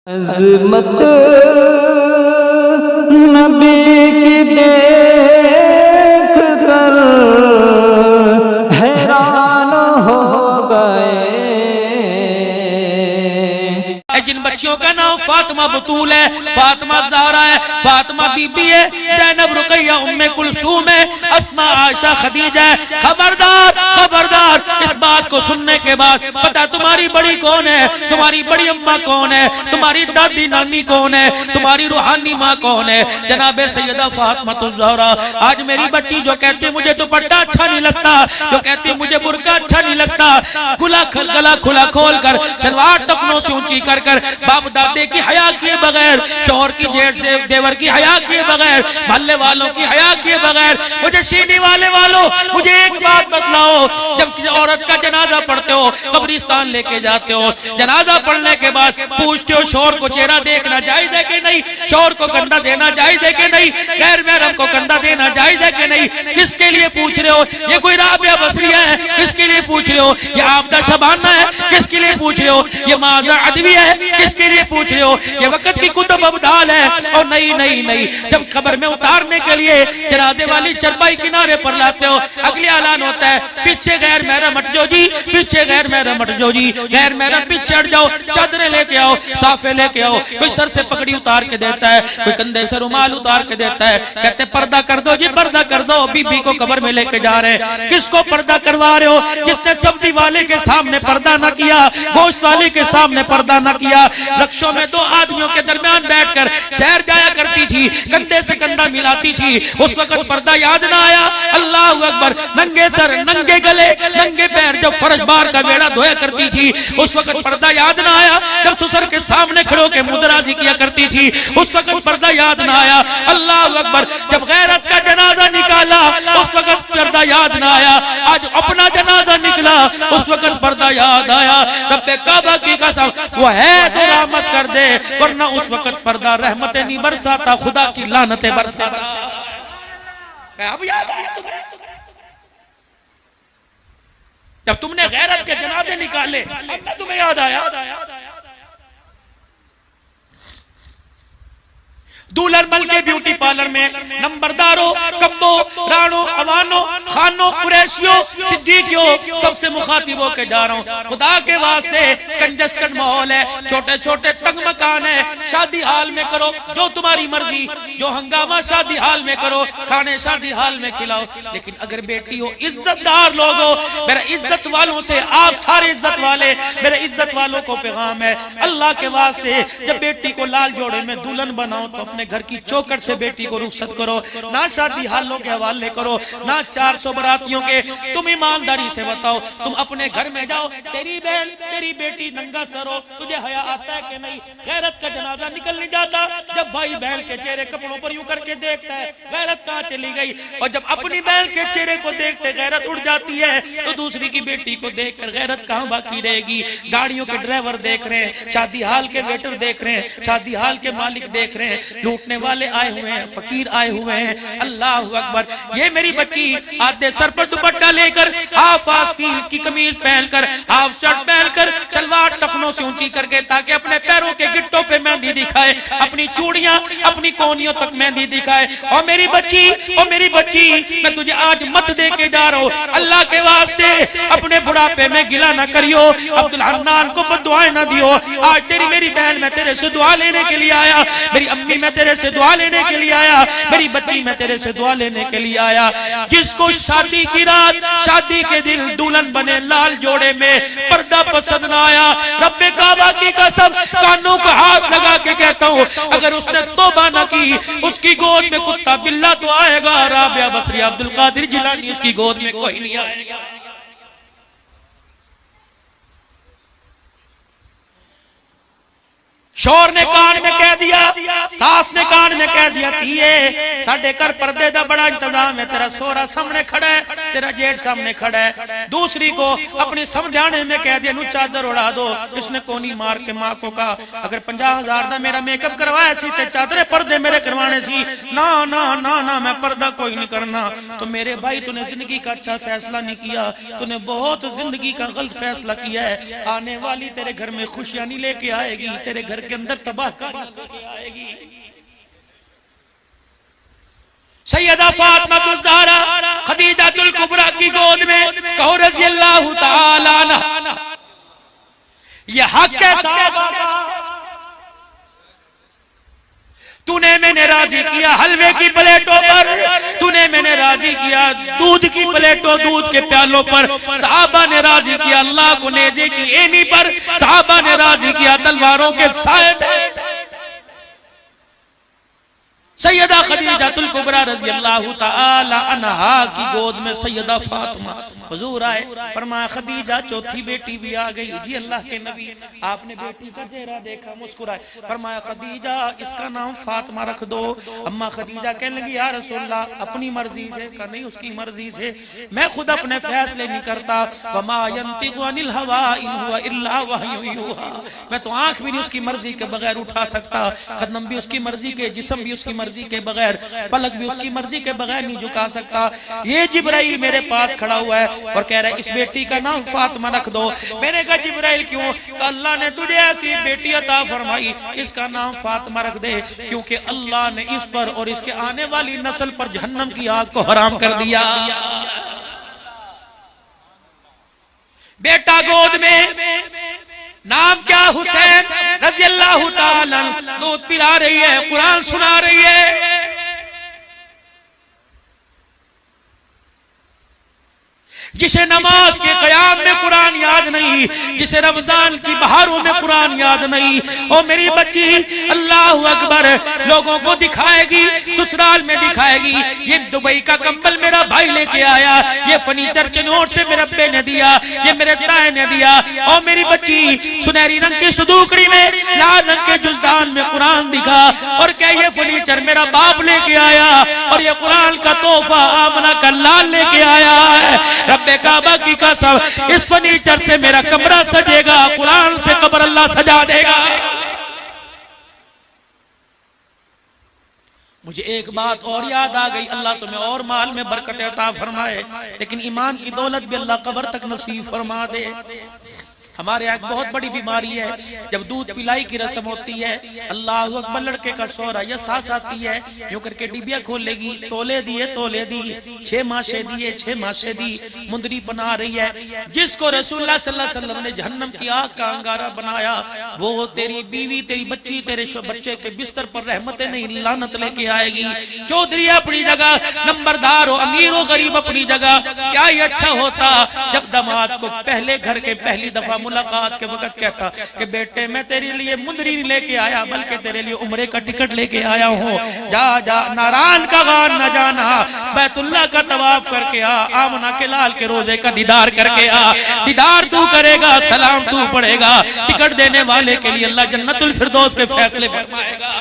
अज़मत नबी की देख कर हैरान हो गए। जिन बच्चियों का नाम फातिमा बतूल है, फातिमा ज़हरा है, फातिमा बीबी है, ज़ैनब रुक़ैया उम्मे कुलसूम है, अस्मा आयशा खदीजा है। खबरदार खबरदार, इस बात को सुनने के बाद पता तुम्हारी बड़ी कौन है, तुम्हारी बड़ी अम्मा कौन है, तुम्हारी दादी नानी कौन है, तुम्हारी रूहानी माँ कौन है, जनाबे सैयदा फातिमा ज़हरा। आज मेरी बच्ची जो कहती है मुझे दुपट्टा अच्छा नहीं लगता, जो कहती है मुझे बुर्का अच्छा नहीं लगता, गला खुला खोल कर सलवार टखनों से ऊंची कर कर बाप दादे की हया किए बगैर, शौहर की जेठ से देवर की हया किए बगैर, मोहल्ले वालों की हया किए बगैर, मुझे सीने वालों मुझे एक बात बतलाओ, जब औरत का जनाजा पढ़ते हो, कब्रिस्तान लेके जाते हो, जनाजा पढ़ने के बाद पूछते हो शौहर को चेहरा देखना जायज है कि नहीं, शौहर को कंधा देना जायज है कि नहीं, गैर महरम को कंधा देना जायज है कि नहीं, किसके लिए पूछ रहे हो? ये कोई राबिया बसरिया है, किसके लिए पूछ रहे हो? ये आपदा शबाना है, किसके लिए पूछ रहे हो? ये माजा अदवी है, किसके लिए पूछ रहे हो? ये वक्त की कुतुब अब्दाल है। और नहीं नहीं नहीं, जब कब्र में उतारने के लिए जनाजे वाली चरपाई किनारे पर लाते हो, अगले ऐलान होता है पीछे गैर महरम हट जाओ जी, पीछे गैर महरम हट जाओ जी, गैर महरम पीछे हट जाओ, चादरें लेके आओ, साफे लेके आओ। कोई सर से पगड़ी उतार के देता है, कोई कंधे से रुमाल उतार के देता है, कहते पर्दा कर दो जी, पर्दा कर दो, बीबी को कब्र में लेके जा रहे हैं। किसको पर्दा करवा रहे हो? जिसने सब्जी वाले के सामने पर्दा न किया, गोश्त वाले के सामने पर्दा न किया, रक्षों में दो आदमियों के दरमियान बैठकर शहर जाया करती थी, कंधे से कंधा मिलाती थी, उस वक्त पर्दा याद ना आया? अल्लाह अकबर। नंगे सर, नंगे गले, नंगे पैर जब फर्श बार का बेड़ा धोया करती थी, उस वक्त पर्दा याद ना आया? जब ससुर के सामने खड़ो के मुदराजी किया करती थी, उस वक्त पर्दा याद ना आया? अल्लाह अकबर। जब गैरत का जनाजा निकाला, उस वक्त पर्दा याद ना आया? आज अपना जनाजा निकला, उस वक्त पर्दा याद आया? रब्बे काबा की कसम, वो है तो रहमत कर दे, वरना उस वक्त पर्दा रहमतें नहीं बरसाता, खुदा की लानतें बरसाता। अब याद आया तुम्हें? जब तुमने गैरत के जनाजे निकाले, अब तुम्हें याद आया? दूल्हन मल के ब्यूटी पार्लर में नंबरदारों, कब्बो, राणो, अवानो, खानो, कुरैशियों, सिद्दीकियों, सबसे मुखातिब के जा रहा हूं। खुदा के वास्ते कंजस्टेड माहौल है, छोटे छोटे तंग मकान है, शादी हाल में करो जो तुम्हारी मर्जी, जो हंगामा शादी हाल में करो, खाने शादी हाल में खिलाओ। लेकिन अगर बेटी हो, इज्जतदार लोग हो, मेरा इज्जत वालों से, आप सारे इज्जत वाले, मेरे इज्जत वालों को पैगाम है, अल्लाह के वास्ते जब बेटी को लाल जोड़े में दुल्हन बनाओ तो अपने घर की चौखट से बेटी को रुखसत करो, ना शादी हालों के हवाले करो, ना 400 बरातियों के। तुम ईमानदारी से बताओ, तुम अपने घर में जाओ, तेरी बहन, तेरी बेटी नंगा सर हो, तुझे हया आता है कि नहीं? गैरत का जनाजा निकल नहीं जाता जब भाई बहन के चेहरे कपड़ों पर यूं करके देखता है, गैरत कहाँ चली गई? और जब अपनी बहन के चेहरे को देखते गैरत उड़ जाती है, तो दूसरी की बेटी को देखकर गैरत कहाँ बाकी रहेगी? गाड़ियों के ड्राइवर देख रहे हैं, शादी हाल के वेटर देख रहे हैं, शादी हाल के मालिक देख रहे हैं, लूटने वाले आए हुए हैं, फकीर आए हुए हैं। अल्लाह अकबर। ये मेरी बच्ची आधे सर पर दुपट्टा लेकर, हाफ आस्तीन की कमीज पहनकर, हाफ शर्ट पहनकर, सलवार टखनों से ऊंची करके, ताकि अपने पैरों के गिट्टों पे मेहंदी दिखाए, अपनी चूड़ियां अपनी कोहनियों तक मेहंदी दिखाए। और मेरी बच्ची, और मेरी बच्ची, मैं तुझे आज मत दे के जा रहा हूं, अल्लाह के वास्ते अपने बुढ़ापे में गिला ना करियो, अब्दुल हन्नान को बद्दुआएं ना दियो। आज तेरी मेरी बहन, मैं तेरे से दुआ लेने के लिए आया, मेरी अम्मी मैं तेरे से दुआ लेने के लिए आया, मेरी बच्ची मैं तेरे से दुआ लेने के लिए आया। जिसको शादी की रात, शादी के दिन दुल्हन बने लाल जोड़े में पर्दा पसंद ना आया, रब्बे काबा की कसम, कानों को हाथ लगा के कहता हूँ, अगर उसने तौबा न की, उसकी गोद में कुत्ता बिल्ला तो आएगा। राबिया बसरी, अब्दुल कादिर जिलानी, उसकी गोद में कोई नहीं आएगा। शौहर ने कान में कह दिया, सास ने कान में कह दिया धीए साडे घर पर्दे का बड़ा इंतजाम है, तेरा सोहरा सामने खड़ा है, तेरा जेठ सामने खड़ा है। दूसरी को अपनी समझाने में कह दिया चादर उड़ा दो। इसने कोनी मार के मां को कहा अगर 50,000 का मेरा मेकअप करवाया सी ते चादरे पर्दे मेरे करवाने सी। ना ना ना ना मैं पर्दा कोई नहीं करना। तो मेरे भाई तूने जिंदगी का अच्छा फैसला नहीं किया, तूने बहुत जिंदगी का गलत फैसला किया है। आने वाली तेरे घर में खुशियां नहीं लेके आएगी, तेरे घर के अंदर तबाहकारी लेके आएगी। सैयदा फातिमा तुल ज़हरा खदीजा तुल कुबरा की गोद में कहो रज़ी अल्लाह ताला अन्हा। ये हक है साहबा का, तूने मैंने राजी किया हलवे की प्लेटों पर, तूने मैंने राजी किया दूध की प्लेटों दूध के प्यालों पर, साहबा ने राजी किया अल्लाह को नेज़े की एनी पर, साहबा ने राजी किया तलवारों के साए पर। सैयदा खदीजातुल कुबरा रज़ी अल्लाह ताला अन्हा की गोद में सैयदा फातिमा हुजूर आए, फरमाया खदीजा चौथी बेटी भी आ गई। जी अल्लाह के नबी आपने बेटी का चेहरा देखा, मुस्कुराए, फरमाया खदीजा इसका नाम फातिमा रख दो। अम्मा खदीजा कहने लगी या रसूलल्लाह अपनी मर्जी से? कहा नहीं उसकी मर्जी से, मैं खुद अपने फैसले नहीं करता। वमा यंतिकु अनिल हवा इन हुवा इल्ला वह्युन यूहा, मैं तो आंख भी नहीं उसकी मर्जी के बगैर उठा सकता, कदम भी उसकी मर्जी के, जिस्म भी उसकी मर्जी के बगैर, पलक भी उसकी मर्जी के बगैर नहीं झुका सकता। ये जिब्राइल मेरे पास खड़ा हुआ है और कह रहा है इस बेटी का नाम फातिमा रख दो। मैंने कहा जिब्राइल क्यों? अल्लाह ने तुझे ऐसी बेटी अता फरमाई, इसका नाम फातिमा रख दे, क्योंकि अल्लाह ने इस पर और इसके आने वाली नस्ल पर जहन्नम की आग को हराम कर दिया। बेटा गोद में, नाम क्या? हुसैन रज़ी अल्लाह ताला, दूध पिला रही है, कुरान सुना रही है। जिसे नमाज के क़याम में कुरान याद नहीं, जिसे रमजान की बहारों में कुरान याद नहीं, ओ मेरी बच्ची अल्लाहु अकबर लोगों को दिखाएगी, ससुराल में दिखाएगी। ये दुबई का कंबल मेरा भाई लेके आया, ये फर्नीचर चिनौर से मेरे अब्बे ने दिया, ये मेरे ताए ने दिया। ओ मेरी बच्ची सुनहरी रंग की सदूकड़ी में लाल रंग के जुज़दान में कुरान दिखा और क्या ये फर्नीचर मेरा बाप लेके आया और ये कुरान का तोहफा आमना का लाल लेके आया है। रब्बे काबा की कसम इस फर्नीचर से मेरा कमरा सजेगा, कुरान से कब्र अल्लाह सजा देगा। मुझे एक बात और याद आ गई, अल्लाह तुम्हें और माल में बरकत अता फरमाए, लेकिन ईमान की दौलत भी अल्लाह कब्र तक नसीब फरमा दे। हमारे यहाँ बहुत बड़ी बीमारी है, जब दूध पिलाई की रस्म होती है, अल्लाह अकबर लड़के का सोहरा या सास आती है, यूं करके डिबिया खोलेगी, तोले दिए 6 माशे दिए 6 माशे दी, मुंदरी बना रही है। जिसको रसूलुल्लाह सल्लल्लाहु अलैहि वसल्लम ने जहन्नम की आग का अंगारा बनाया, वो तेरी बीवी, तेरी बच्ची, तेरे बच्चे के बिस्तर पर रहमतें नहीं लानत लेके आएगी। चौधरी अपनी जगह, नंबरदार हो, अमीर हो, गरीब अपनी जगह, क्या ही अच्छा होता जब दामाद को पहले घर के पहली दफा मुलाकात के वक्त कहता कि बेटे मैं तेरे लिए मुंदरी नहीं लेके आया, बल्कि तेरे लिए उम्रे का टिकट लेके आया हूँ, जा जा नारायण का गान न जाना, बैतुल्लाह का तवाफ करके आ, आमना के लाल के रोजे का दीदार करके आ। दीदार तू करेगा, सलाम तू पढ़ेगा, टिकट देने वाले के लिए अल्लाह जन्नतुल फिरदौस के फैसले फरमाएगा।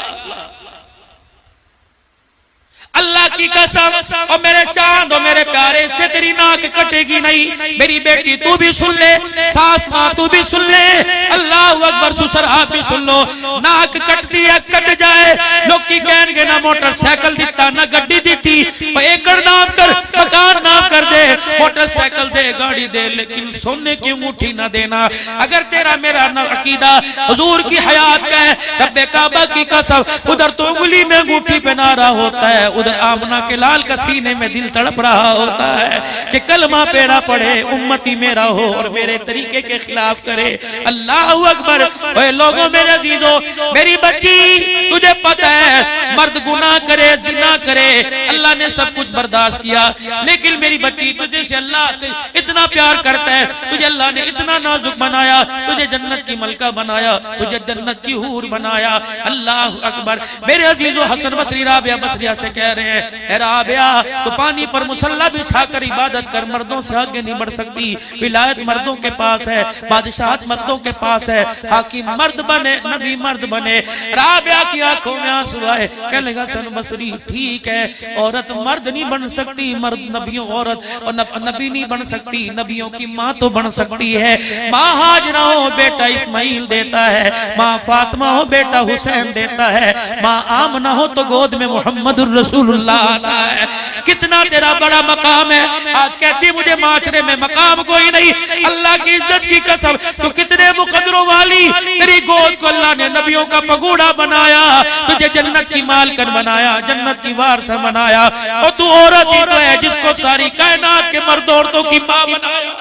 अल्लाह की कसम और मेरे चांद और मेरे प्यारे से तेरी नाक कटेगी नहीं। मेरी बेटी तू भी सुन ले, सास माँ तू भी सुन ले, अल्लाह अकबर ससुर आप भी सुन लो। नाक कटती है कट जाए, लोग की कहेंगे ना मोटरसाइकिल दिता ना गड्डी दी, एकड़ नाम कर, मकान नाम कर दे, मोटरसाइकिल दे, गाड़ी दे, लेकिन सोने की अंगूठी ना देना। अगर तेरा मेरा न अकीदा हुजूर की हयात का है, रब्बे काबा की कसम उधर तो उंगली में अंगूठी पहना रहा होता है, उधर आमना के लाल का सीने में दिल तड़प रहा होता है कि कलमा पेड़ा पढ़े, उम्मती मेरा हो और मेरे तरीके के खिलाफ करे। अल्लाह अकबर। ओए लोगों, मेरे अजीजों, मेरी बच्ची तुझे पता है मर्द गुनाह करे, जिना करे, अल्लाह ने सब कुछ बर्दाश्त किया, लेकिन मेरी बच्ची तुझे से अल्लाह इतना प्यार करता है, तुझे अल्लाह ने इतना नाजुक बनाया, तुझे जन्नत की मलका बनाया, तुझे जन्नत की हूर बनाया। अल्लाह अकबर। मेरे अजीजों, हसन बसरी राबिया बसरिया से कह रहे हैं, राबिया तो पानी पर मुसल्ला बिछाकर इबादत कर, मर्दों से आगे नहीं बढ़ सकती। विलायत मर्दों के पास है, बादशाहत मर्दों के पास है, हाकिम मर्द बने, नबी मर्द बने। राबिया की आंखों में आंसू आए, कहने लगा हसन बसरी ठीक है, औरत मर्द नहीं बन सकती, मर्द नबियों औरत और नबी नहीं बन सकती, नबियों की माँ तो बन सकती है। माँ हाजरा हो बेटा इस्माइल देता है, माँ फातिमा हो बेटा हुसैन देता है, माँ आमना हो तो गोद में मोहम्मदुर रसूलुल्लाह आता है। कितना तेरा बड़ा मकाम है। आज कहती मुझे माशरे में मकाम कोई नहीं, अल्लाह की इज्जत की कसम, तो कितने मुकद्दरों वाली तेरी गोद को अल्लाह ने नबियों का पगोड़ा बनाया, तुझे जन्नत की मालकन बनाया, जन्नत की वारसा बनाया, और तू औरत ही तो है जिसको सारी कायनात के मर्द औरतों की मां बनाया।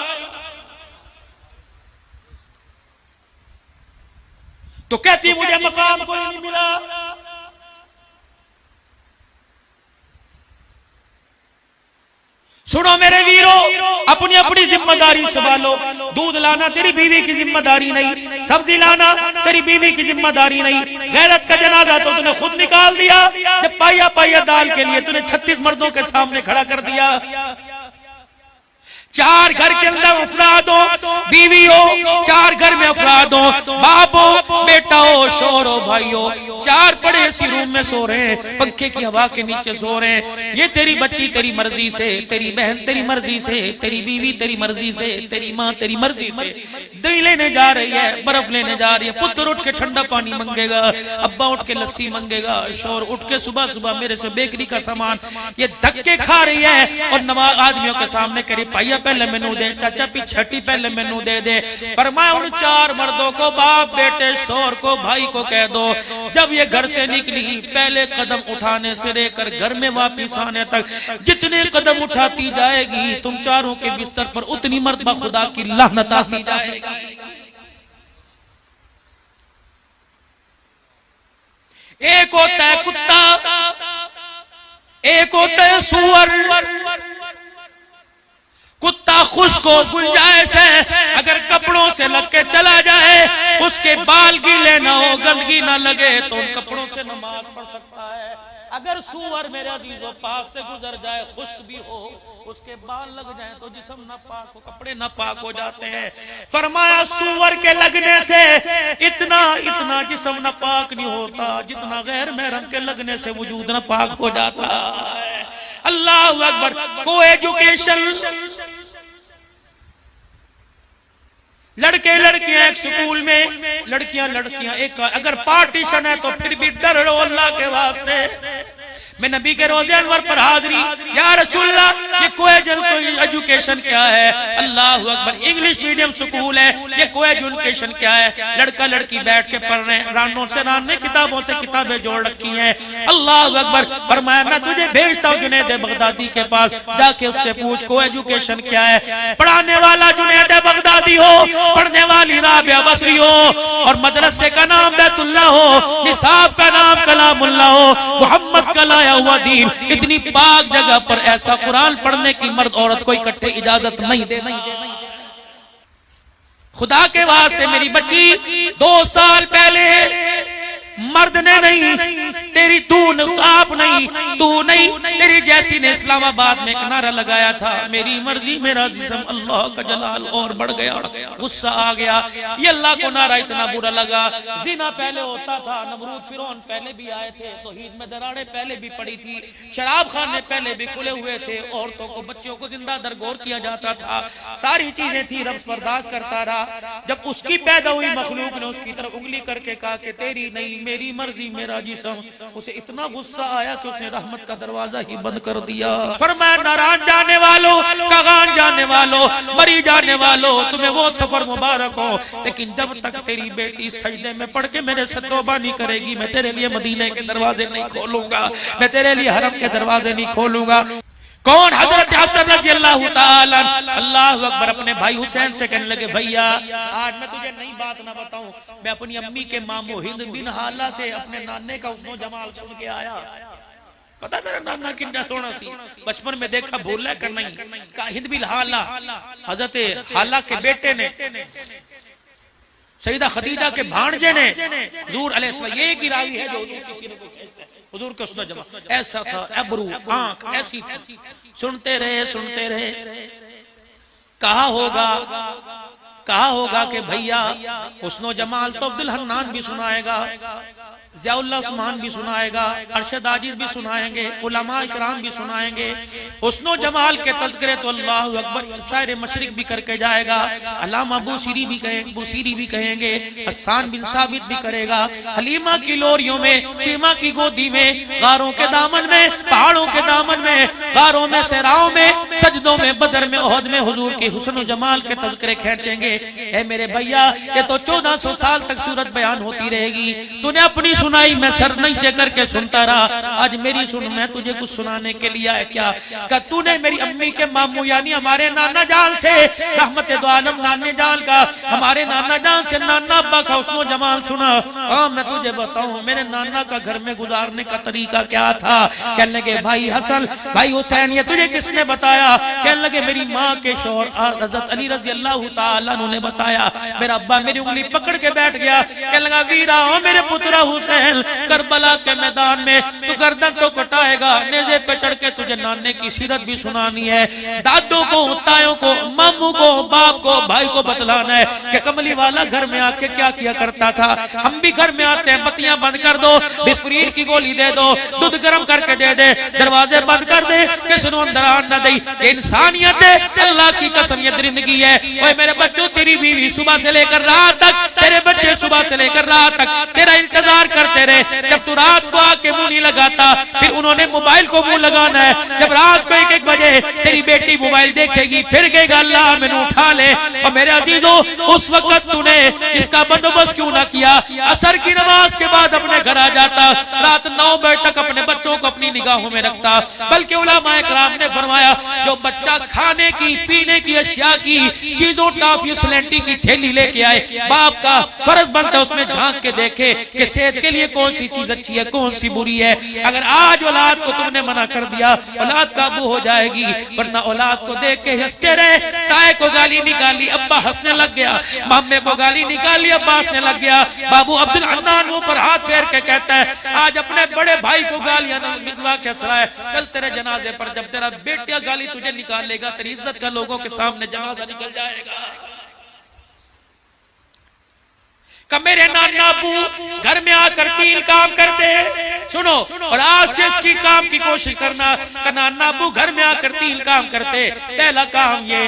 तो कहती मुझे मकाम कोई नहीं मिला। सुनो मेरे वीरों, अपनी अपनी जिम्मेदारी संभालो। दूध लाना तेरी बीवी की जिम्मेदारी नहीं, सब्जी लाना तेरी बीवी की जिम्मेदारी नहीं। गैरत का जनाजा तो तूने खुद निकाल दिया, जब पाया पाया दाल के लिए तूने 36 मर्दों के सामने खड़ा कर दिया। 4 घर के अंदर अफराद हो, बीवी हो, 4 घर में अफराद हो, बाप हो, बेटा हो, शोहर हो, भाई हो, 4 बड़े इसी रूम में सो रहे हैं, पंखे की हवा के नीचे सो रहे हैं। ये तेरी बच्ची तेरी मर्जी से, तेरी बहन तेरी मर्जी से, तेरी बीवी तेरी मर्जी से, तेरी माँ तेरी मर्जी से दही लेने जा रही है, बर्फ लेने जा रही है। पुत्र उठ के ठंडा पानी मांगेगा, अब्बा उठ के लस्सी मांगेगा, शोहर उठ के सुबह सुबह मेरे से बेकरी का सामान। ये धक्के खा रही है और नवाज आदमियों के सामने करे पाइया पहले मेनू दे, चाचा पिछटी पहले मेनू दे दे। फरमाया उन 4 मर्दों को, बाप बेटे शोहर को भाई को कह दो, जब ये घर से निकली पहले कदम उठाने से लेकर घर में वापिस आने तक जितने कदम उठाती जाएगी, तुम चारों के बिस्तर पर उतनी मर्तबा खुदा की लानत आती जाएगी। एक होता है कुत्ता, एक होता है सुअर। कुत्ता खुश्क हो, गुंजाइश है, अगर कपड़ों से लग के चला जाए, उसके बाल गीले ना हो, गंदगी ना लगे तो उन कपड़ों से नमाज पढ़ सकता है। अगर सूअर मेरे अजीजों पास से गुजर जाए, खुश्क भी हो, उसके बाल लग जाए तो जिस्म नापाक हो, कपड़े नापाक हो जाते हैं। फरमाया सूअर के लगने से इतना इतना जिस्म नापाक नहीं होता जितना गैर महरम के लगने से वजूद नापाक हो जाता है। अल्लाह अकबर। को एजुकेशन, लड़के लड़कियां एक स्कूल में, लड़कियां लड़कियां एक, अगर पार्टीशन है तो फिर भी डर लो अल्लाह के वास्ते। मैं नबी के रोज़े अनवर पर हाजिरी, या रसूलल्लाह ये कोई एजुकेशन क्या है? अल्लाह अकबर। इंग्लिश मीडियम स्कूल है, ये कोई एजुकेशन क्या है? लड़का लड़की बैठ के पढ़ रहे हैं, रानों से रान किताबों से किताबें जोड़ रखी हैं। अल्लाह अकबर। फरमाया मैं तुझे भेजता हूँ जुनैद बगदादी के पास, जाके उससे पूछ को एजुकेशन क्या है। पढ़ाने वाला जुनैद बगदादी हो, पढ़ने वाली राबिया बसरी हो, और मदरसे का नाम बैतुल्लाह हो, निसाब का नाम कलामुल्लाह हो, मोहम्मद कला हुआ दीन। इतनी पाक जगह पर ऐसा कुरान पढ़ने की मर्द औरत को इकट्ठे इजाजत नहीं दे। खुदा के वास्ते मेरी बच्ची 2 साल पहले मर्द ने नहीं, तेरी तू आप नहीं, तू नहीं, तेरी जैसी ने इस्लामाबाद में एक नारा लगाया था, मेरी मर्जी मेरा जिस्म। अल्लाह का जलाल और बढ़ गया, गुस्सा आ गया। ये अल्लाह को नारा इतना बुरा लगा। जिना पहले होता था, नमरूद फिरौन पहले भी आए थे, तौहीद में दरारें पहले भी पड़ी थी, शराब खाने पहले भी खुले हुए थे, औरतों को बच्चियों को जिंदा दरगोर किया जाता था, सारी चीजें थी, रब बर्दाश्त करता रहा। जब उसकी पैदा हुई मखलूक ने उसकी तरफ उंगली करके कहा कि तेरी नहीं मेरी मर्जी मेरा जिस्म, उसे इतना गुस्सा आया कि उसने रहमत का दरवाजा ही बंद कर दिया। फरमाया नाराज जाने वालों, कगान जाने वालों, मरी जाने वालों, तुम्हें वो सफर मुबारक हो, लेकिन जब तक तेरी बेटी सजदे में पड़ के मेरे से तौबा नहीं करेगी, मैं तेरे लिए मदीने के दरवाजे नहीं खोलूंगा, मैं तेरे लिए हरम के दरवाजे नहीं खोलूंगा। कौन? हजरत हसन रज़ी अल्लाह ताला। अल्लाह अकबर। अपने भाई हुसैन से कहने लगे भैया आज मैं तुझे नई बात ना बताऊं, मैं अपनी अम्मी के मामू हिंद बिन हाला से अपने नाने का उसनो जमाल सुन के आया। पता मेरा नाना कितना सोना सी, बचपन में देखा भूल कर नहीं का। हिंद बिन हाला हजरत हाला के बेटे ने, सईदा खदीजा के भांजे ने, हुजूर अलैहिस्सलाम, ये की रावी है जो किसी ने हुजूर के हुस्न जमाल ऐसा था, अबरू आंख ऐसी थी। सुनते रहे। कहा होगा कि भैया हुस्न जमाल तो अब्दुल हन्नान भी सुनाएगा, ज़ियाउल्लाह उस्मान भी सुनाएगा, अरशद आजिज भी सुनाएंगे, उलमा इकराम भी सुनाएंगे। हुस्न जमाल के तज़किरे तो अल्लाहु अकबर शायर मशरिक भी करके जाएगा, अल्लामा बूसीरी भी कहेंगे, हसन बिन साबित भी करेगा। हलीमा की लोरियों में, शीमा की गोदी में, गारों के दामन में, पहाड़ों के दामन में, गारों में, सहराओं में, सजदों में, बदर में, ओहद में हुजूर के हुस्न जमाल के तज़किरे खींचेंगे। ए मेरे भैया, ये तो 1400 साल तक सूरत बयान होती रहेगी। तूने अपनी सुनाई, मैं सर नीचे करके सुनता रहा। आज मेरी सुन, मैं तुझे कुछ सुनाने के लिए है क्या? कि तूने मेरी अम्मी के मामू यानी हमारे नाना जान से, रहमत दो आलम नाने जान का, हमारे नाना जान से नाना अब्बा का हुस्न जमाल सुना। हाँ, मैं तुझे बताऊं मेरे नाना का घर में गुजारने का तरीका क्या था। कहने लगे भाई हसन, भाई हुसैन, ये तुझे किसने बताया? कहने लगे मेरी माँ के शौहर हज़रत अली रज़ी अल्लाह तआला अन्हु ने बताया। मेरा अब्बा मेरी उंगली पकड़ के बैठ गया। कहने लगा वीरा, ओ मेरे पुत्रा हुसैन, करबला के मैदान में तू गर्दन तो कटाएगा, नेज़े पे चढ़ के तुझे नाने की सीरत भी सुनानी है, दादों को, तायों को, मामू को, बाप को, भाई को बतलाना है कि कमली वाला घर में आके क्या किया करता था। हम भी घर में आते हैं, बत्तियां बंद कर दो, बिस्कुट की गोली दे दो, दूध गर्म करके दे दे, दरवाजे बंद कर दे, किसी को अंदर आने न दे। इंसानियत है, अल्लाह की कसम ये जिंदगी है। ओए मेरे बच्चों, तेरी बीवी सुबह से लेकर रात तक, तेरे बच्चे सुबह से लेकर रात तक तेरा इंतजार करते रहे। जब तू रात को आके मुंह नहीं लगाता, फिर उन्होंने मोबाइल को मुंह लगाना है। जब रात को 1-1 बजे तेरी बेटी मोबाइल देखेगी, फिर कहेगा अल्लाह मैंने उठा ले। और मेरे अजीजों, उस वक्त तूने इसका बंदोबस्त क्यों ना किया? असर की नमाज के बाद अपने घर आ जाता, रात 9 बजे तक अपने बच्चों को अपनी निगाहों में रखता। बल्कि उलमा इकराम ने फरमाया, जो बच्चा खाने की, पीने की अशिया की चीजों, टॉफी, स्लेंटी की थैली लेके आए, बाप का फर्ज बनता है उसमें झांक के देखे कि सेहत के लिए कौन सी चीज अच्छी है, कौन सी बुरी है। अगर आज औलाद को तुमने मना कर दिया, औलाद काबू हो जाएगी। वरना औलाद को देख के हंसते रहे। ताए को गाली निकाली, अब्बा हंसने लग गया, मामे को गाली निकाली, अब्बा हंसने लग गया। बाबू अब्दुल हन्नान ऊपर हाथ फेर के कहता है, आज अपने बड़े भाई को गालियां मिलवा के हंस रहा है, कल तेरे जनाजे पर जब तेरा बेटिया गाली तुझे निकालेगा, तेरी इज्जत का लोगों के सामने जनाजा निकल जाएगा। कि मेरे नाना अबू घर में आकर 3 काम करते हैं, सुनो, और आज से इसकी काम की कोशिश करना। कि नाना अबू घर में आकर 3 काम करते। पहला काम ये,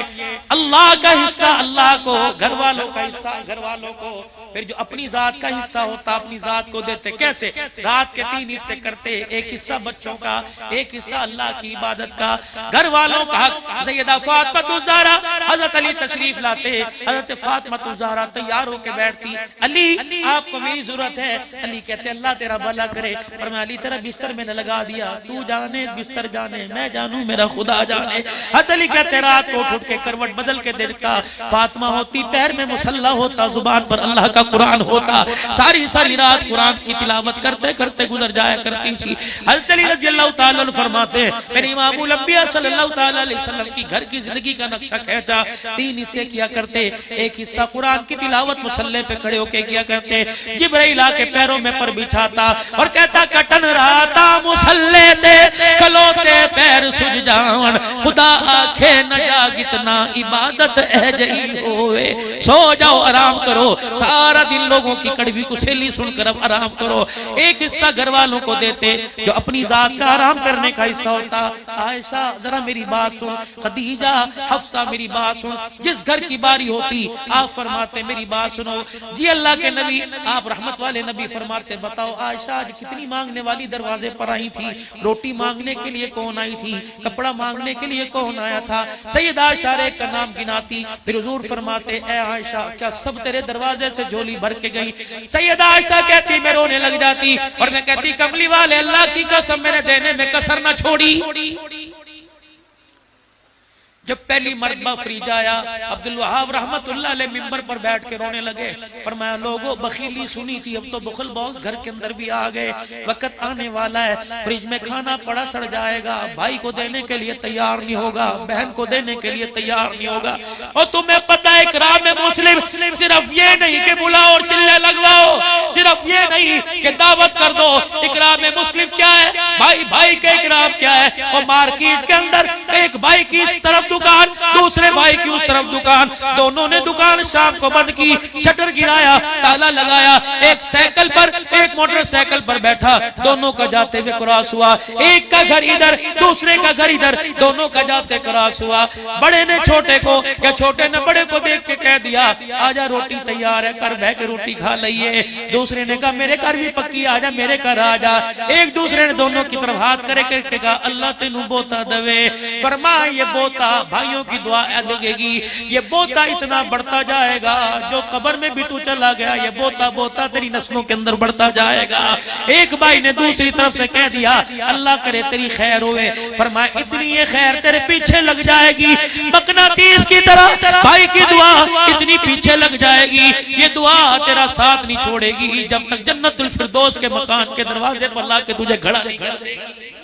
अल्लाह का हिस्सा अल्लाह को, घर वालों का हिस्सा घर वालों को, फिर जो अपनी जात का हिस्सा होता अपनी जात को देते। कैसे? रात के 3 हिस्से करते, एक हिस्सा बच्चों का, एक हिस्सा अल्लाह की इबादत का, घर वालों का हक। सैयदा फातिमा ज़हरा, हजरत अली तशरीफ लाते, हजरत फातिमा ज़हरा तैयार होकर बैठती, अली आपको मेरी जरूरत है। अली कहते अल्लाह तेरा भला करे, पर मैं अली तेरा बिस्तर में न लगा दिया, तू जाने बिस्तर जाने, मैं जानू मेरा खुदा जाने। हज़रत अली कहते रात को उठ के करवट बदल के देखता, फातिमा होती पैर में मुसल्ला होता, जुबान पर अल्लाह का कुरान होता, सारी रात कुरान की तिलावत करते करते गुजर जाया करती थी। हज़रत अली रज़ी अल्लाह तआला अन्हु फरमाते हैं, मेरे इमामुल अंबिया सल्लल्लाहु तआला अलैहि वसल्लम की घर की जिंदगी का नक्शा खींचा। 3 हिस्से किया करते, एक हिस्सा कुरान की तिलावत मुसल्ले पे खड़े होके किया करते, जिब्राइल आके पैरों में पर बिछाता और कहता कटन राता मुसल्ले दे कलोते पैर सुज जावन, खुदा आखे न जाग इतना इबादत है जई होवे, सो जाओ आराम करो। सारा दिन लोगों की कड़वी कुसेली सुनकर अब आराम करो। एक हिस्सा घर वालों को देते जो अपनी जात का आराम करने का हिस्सा होता। आयशा जरा मेरी बात सुन, खदीजा, हफ्सा मेरी बात सुन। जिस घर की बारी होती आप फरमाते मेरी बात सुनो जी, अल्लाह के नबी आप रहमत वाले नबी फरमाते बताओ आयशा आज कितनी मांगने वाली दरवाजे पर आई थी, रोटी मांगने के लिए कौन आई थी, कपड़ा मांगने के लिए कौन आया था। सैयदा आयशा का नाम गिनाती, फिर हुजूर फरमाते ऐ आयशा क्या सब तेरे दरवाजे से झोली भर के गई? सैयदा आयशा कहती मैं रोने लग जाती और मैं कहती कमली वाले अल्लाह की कसम मैंने देने में कसर न छोड़ी। जब पहली मरतबा फ्रीज आया, अब्दुल वहाब रहमतुल्लाह अलैह मिंबर पर बैठ के रोने लगे। फरमाया लोगों बखीली सुनी थी, अब तो बुखल बॉस घर के अंदर भी आ गए। वक्त आने वाला है, फ्रिज में खाना पड़ा सड़ जाएगा, भाई को देने के लिए तैयार नहीं होगा, बहन को देने के लिए तैयार नहीं होगा। और तुम्हें पता है इकराम मुस्लिम सिर्फ ये नहीं कि बुलाओ और चिल्ले लगवाओ, सिर्फ ये नहीं कि दावत कर दो। इकराम मुस्लिम क्या है? भाई भाई के इकराम क्या है? और मार्केट के अंदर एक भाई की इस तरफ दुकान, दूसरे भाई की उस तरफ दुकान, दोनों ने दुकान शाम को बंद की, शटर गिराया, ताला लगाया, एक साइकिल पर एक मोटरसाइकिल पर बैठा, दोनों का जाते हुए क्रॉस हुआ। एक का घर इधर, दूसरे का घर इधर, दोनों का जाते क्रॉस हुआ। बड़े ने छोटे को या छोटे ने बड़े को देख के कह दिया आजा रोटी तैयार है, कर बह के रोटी खा लइए। दूसरे ने कहा मेरे घर भी पक्की, आजा मेरे घर आजा। एक दूसरे ने दोनों की तरफ हाथ करे करके कहा अल्लाह तेनू बोता दवे। फरमाया ये बोता भाइयों की दुआ लगेगी, ये बोता इतना बढ़ता जाएगा, जो कब्र में भी तू चला गया ये बोता बोता तेरी नस्लों के अंदर बढ़ता जाएगा। एक भाई ने दूसरी तरफ से कह दिया अल्लाह करे तेरी खैर होवे। फरमाया इतनी ये खैर तेरे पीछे लग जाएगी, मकनातीस की तरह भाई की दुआ इतनी पीछे लग जाएगी, ये दुआ तेरा साथ नहीं छोड़ेगी जब तक जन्नतुल फिरदौस के मकान के दरवाजे पर ला के तुझे खड़ा नहीं कर देगी।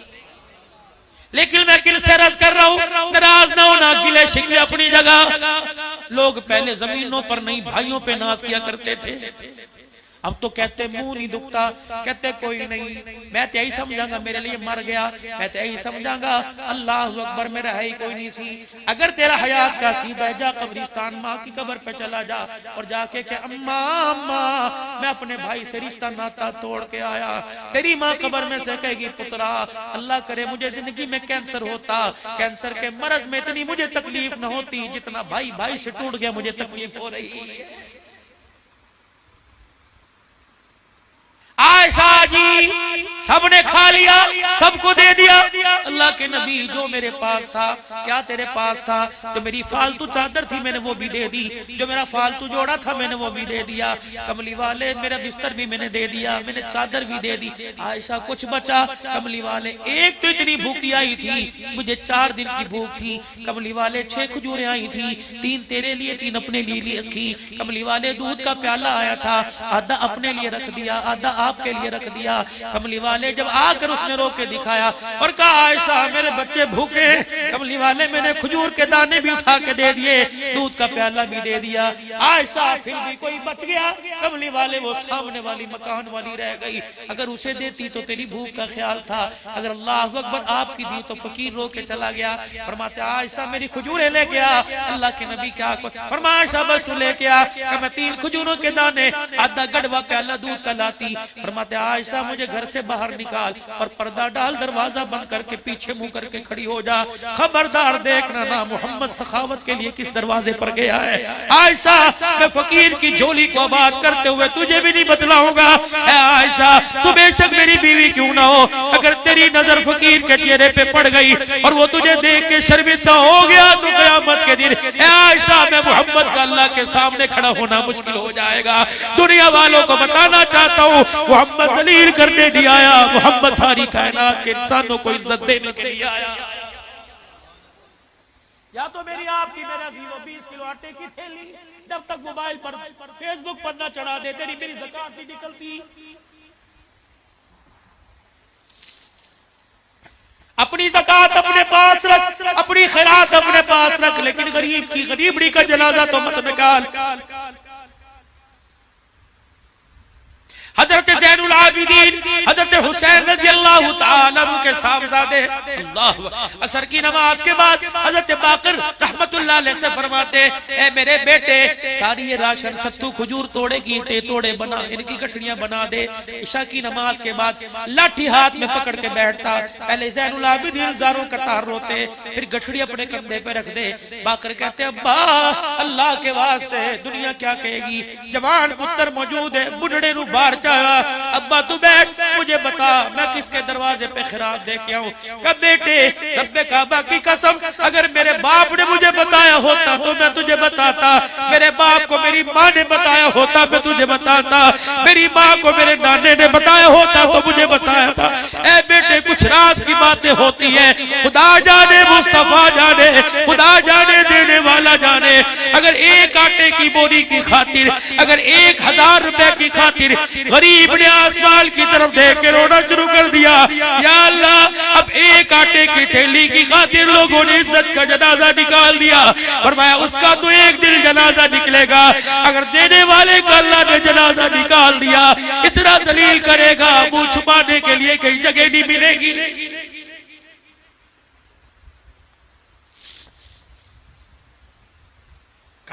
लेकिन मैं किल से रस कर रहा हूं, नाराज ना होना, गिले शिकवे अपनी जगह। लोग पहले जमीनों पर नहीं भाइयों पे नाज किया करते थे, अब तो कहते मुंह नहीं दुखता, कहते कोई नहीं, मैं तो यही समझांगा मेरे लिए मर गया, मैं तो यही समझांगा अल्लाह अकबर मेरा है ही कोई नहीं सी। अगर तेरा हयात का अकीदा है जा कब्रिस्तान माँ की कब्र पे चला जा और जाके के अम्मा अम्मा मैं अपने भाई से रिश्ता नाता तोड़ के आया। तेरी माँ कब्र में से कहेगी पुत्रा अल्लाह करे मुझे जिंदगी में कैंसर होता, कैंसर के मरज में इतनी मुझे तकलीफ न होती जितना भाई भाई से टूट गया मुझे तकलीफ हो रही है। आयशा जी सबने खा लिया, सबको दे दिया। अल्लाह के नबी जो मेरे पास था, क्या तेरे पास था? जो मेरी फालतू चादर थी मैंने वो भी दे दी, जो मेरा फालतू जोड़ा था मैंने वो भी दे दिया, कमली वाले मेरा बिस्तर भी मैंने दे दिया, मैंने चादर भी दे दी। आयशा कुछ बचा? कमली वाले एक तो इतनी भूखी आई थी, मुझे 4 दिन की भूख थी। कमली वाले 6 खजूरें आई थी, 3 तेरे लिए 3 अपने लिए रखी। कमली वाले दूध का प्याला आया था, आधा अपने लिए रख दिया, आधा आपके लिए रख दिया। कमली वाले जब आकर उसने रो के दिखाया और कहा आयशा मेरे बच्चे भूखे। कमली वाले मैंने खजूर के दाने भी उठा के दे दिए, दूध का प्याला भी दे दिया। आयशा फिर भी कोई बच गया? कमली वाले वो सामने वाली मकान वाली रह गई, अगर उसे देती तो तेरी भूख का ख्याल था, अगर अल्लाह अकबर आपकी दी तो फकीर रो के चला गया। फरमाते आयशा मेरी खजूरें लेके आ। अल्लाह के नबी क्या फरमाया आयशा बस तू लेके आ। मैं 3 खजूरों के दाने आधा गड़वा प्याला दूध का लाती। फरमाते आयशा मुझे घर से बाहर निकाल और पर्दा डाल, दरवाजा बंद करके पीछे मुंह करके खड़ी हो जा, खबरदार देखना ना मोहम्मद सखावत के लिए किस दरवाजे पर गया है। आयशा मैं फकीर की झोली को आबाद करते हुए तुझे भी नहीं बतलाऊंगा। आयशा तू बेशक मेरी बीवी क्यों ना हो, अगर तेरी नजर फकीर के चेहरे पे पड़ गई और वो तुझे देख के शर्मिंदा हो गया तो क़यामत के दिन आयशा मैं मोहम्मद का अल्लाह के सामने खड़ा होना मुश्किल हो जाएगा। दुनिया वालों को बताना चाहता हूँ मोहम्मद जलील करने नहीं आया, मोहम्मद सारी कायनात के इंसानों को इज्जत देने के लिए आया। या तो मेरी आपकी मेरा 20 किलो आटे की थैली जब तक मोबाइल पर फेसबुक पर ना चढ़ा दे तेरी मेरी ज़कात नहीं निकलती। अपनी ज़कात अपने पास रख, अपनी खैरात अपने पास रख, लेकिन गरीब की गरीबड़ी का जनाजा तो मत निकाल। हजरत ज़ैनुल आबिदीन हजरत हुसैन रज़ी अल्लाह तआला अन्हु के साहबजादे अल्लाह असर की नमाज के बाद हजरत बाकर रहमतुल्लाह अलैह से फरमाते ए मेरे बेटे सारी ये राशन सत्तू खजूर तोड़े की तोड़े बना, इनकी गठड़ियां बना दे। इशा की नमाज के बाद लाठी हाथ में पकड़ के बैठता, पहले ज़ैनुल आबिदीन हजारों कतार रोते, फिर गठड़ी अपने कंधे पे रख दे। बाकर कहते अब्बा अल्लाह के वास्ते दुनिया क्या कहेगी, जवान पुत्र मौजूद है, बुढ़ड़े रू बाहर अब्बा तू बैठ, मुझे बता मैं किसके दरवाजे पे खिरात दे के आऊं। कब बेटे रब्बे काबा की कसम अगर मेरे बाप ने मुझे बताया होता तो मैं तुझे बताता, मेरे बाप को मेरी माँ ने बताया होता मैं तुझे बताता, मेरी माँ को मेरे नाने ने बताया होता तो मुझे बताया था। ए बेटे कुछ राज की बातें होती है। खुदा जाने, मुस्तफा जाने, खुदा जाने, देने वाला जाने। अगर एक आटे की बोरी की खातिर, अगर 1000 रुपए की खातिर गरीब ने आसमान की तरफ देख के रोना शुरू कर दिया, या अल्लाह अब एक आटे की थैली की खातिर लोगों ने इज्जत का जनाजा निकाल दिया। फरमाया उसका तो एक दिन जनाजा निकलेगा, अगर देने वाले का अल्लाह ने जनाजा निकाल दिया, इतना जलील करेगा, मुंह छुपाने के लिए कहीं जगह नहीं मिलेगी।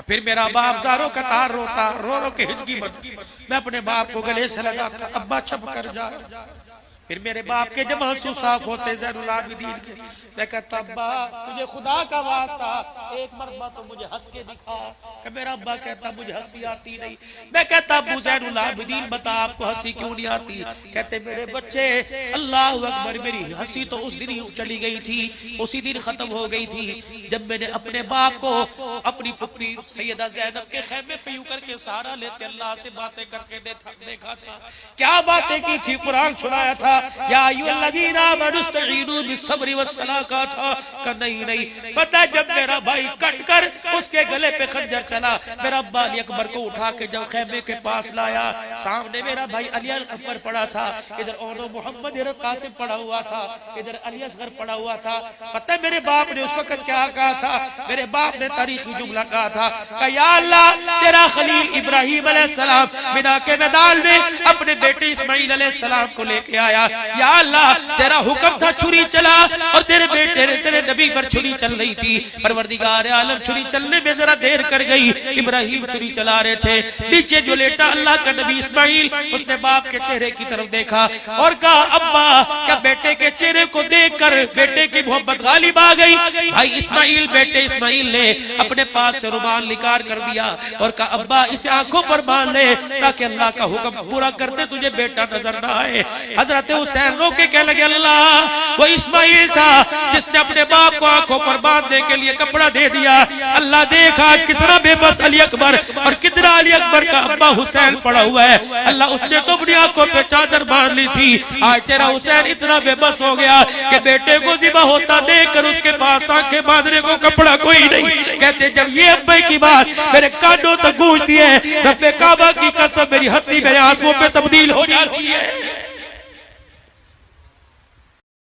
फिर मेरा बाप जारो कतार रोता, रो रो के हिचकी मच। मैं अपने बाप को गले से लगाता, अब्बा छप कर जा। फिर मेरे बाप के जब आंसू साफ होते ज़ैनुल आबिदीन के, मैं कहता अब्बा तुझे खुदा का वास्ता एक मरतबा तो मुझे हंस के दिखा। कि मेरा अब्बा कहता मुझे हंसी आती नहीं। मैं कहता अब्बू ज़ैनुल आबिदीन बता आपको हंसी क्यों नहीं आती? कहते मेरे बच्चे अल्लाह अकबर, मेरी हंसी तो उस दिन ही चली गई थी, उसी दिन खत्म हो गई थी जब मैंने अपने बाप को अपनी पुत्री सैयदा ज़ैनब के खैमे पे यूं करके सहारा लेते अल्लाह से बातें करके देखा था। क्या बातें की थी? कुरान सुनाया था, या अय्युहल्लज़ीना आमनुस्तईनु बिस्सब्रि वस्सलाह का था। नहीं पता, जब मेरा भाई कट कर उसके गले पे खंजर चला, मेरा अब्बा अली अकबर को उठा के जब खैमे के पास लाया, सामने मेरा भाई अली अकबर पड़ा था, इधर औनो मोहम्मद इधर कासिम पड़ा हुआ था, इधर अली असगर पड़ा हुआ था। पता है मेरे बाप ने उस वक्त क्या कहा था? मेरे बाप ने तारीखी जुमला कहा था, या अल्लाह तेरा खलील इब्राहिम अलैहिस्सलाम मिना के मैदान में अपने बेटे इस्माइल अलैहिस्सलाम को लेके आया। या अल्लाह तेरा हुक्म था छुरी चला, और तेरे बेटे तेरे नबी पर छुरी चल रही थी। परवरदिगार आलम छुरी चलने में जरा देर कर गई। इब्राहिम छुरी चला रहे थे, नीचे जो लेटा अल्लाह का नबी इस्माइल, उसने बाप के चेहरे की तरफ देखा और कहा अब्बा क्या बेटे के चेहरे को देखकर बेटे की मोहब्बत गालिब आ गई? भाई इस्माइल, बेटे इस्माइल ने अपने पास से रुमाल निकाल कर दिया और कहा अब्बा इसे आंखों पर बांध ले ताकि अल्लाह का हुक्म पूरा करते तुझे बेटा नजर ना आए। हजरत हुसैन रो के कह लगे अल्लाह वो इस्माइल था जिसने अपने बाप को आंखों पर बांधने के लिए कपड़ा दे दिया। अल्लाह देखा कितना बेबस अली अकबर और कितना अली अकबर का अब्बा हुसैन पड़ा हुआ है। अल्लाह उसने तो अपनी आंखों पे चादर बांध ली थी, आज तेरा हुसैन इतना बेबस हो गया कि बेटे को ज़िबा होता देखकर उसके पास आंखें बांधने को कपड़ा कोई नहीं। कहते जब ये अब्बे की बात मेरे कानों तक गूंजती है, रब्बे काबा की कसम मेरी हंसी मेरे आंसुओं पे तब्दील हो जाती है।